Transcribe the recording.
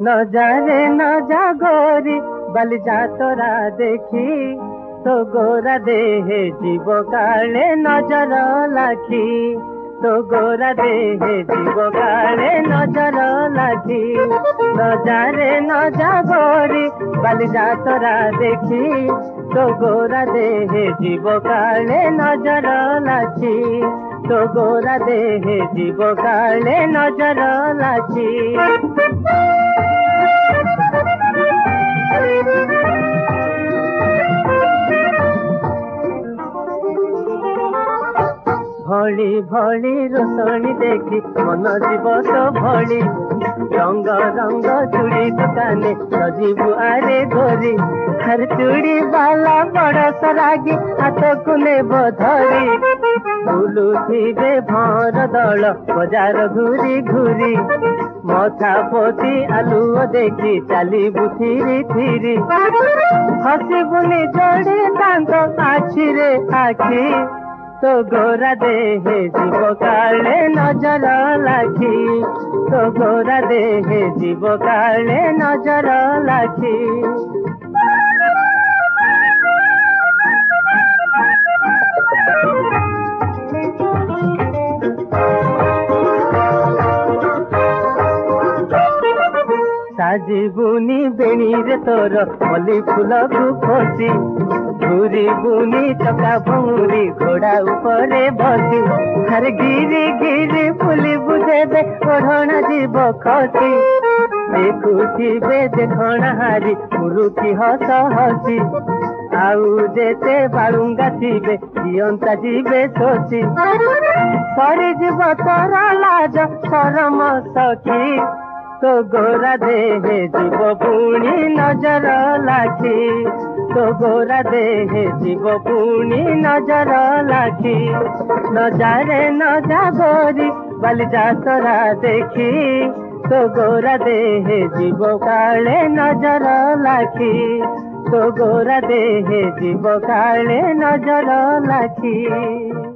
न जा रे न जा गोरी बल जा तोरा देखी तो गोरा देहे जीव काले नजर लाखी तो गोरा देहे जीव काले नजर लाखी न जा रे न जा गोरी बल जा तोरा देखी तो गोरा देहे जीव काले नजर लाखी तो गोरा देहे जीव काले नजर लाखी भली भली रोशनी देखी मन जीव तो भली रंग रंग चूड़ी दुकाने सजीबु आरे गोरी हर चूड़ी बाला बड़ सरागी हाथ को नेब धरी बुलुथिबे भर दल बजार घूरी घूरी मथा पोती आलुओ देखी चलीबु थिरी थिरी हसीबुनी जोड़ी दांत आखि रे आखि तो गोरा देहे जीव काले नजर लाखी तो गोरा देहे जीव काले नजर लाखी साजिबुनी बेणी रे तोर मल्ली फूल को खोसी घूरी बुनी चका भौरी घोड़ा उपरे बसी हर गिरी गिरी फुली बुझेबे ओढ़ना जीव खसी देखुथिबे देखणा हारी मुरुकी हस हसी आउ जेते बालुंगा थिबे जियंता जीवे शोषी सरी जीव तोर लाज शरम सखी तो गोरा देहे जीव पुणी नजर लाखी तो गोरा देहे जीव पुणी नजर लाखी न जा रे न जा गोरी बल जा तोरा देखी तो गोरा देहे जीव काले नजर लाखी तो गोरा देहे जीव काले नजर लाखी।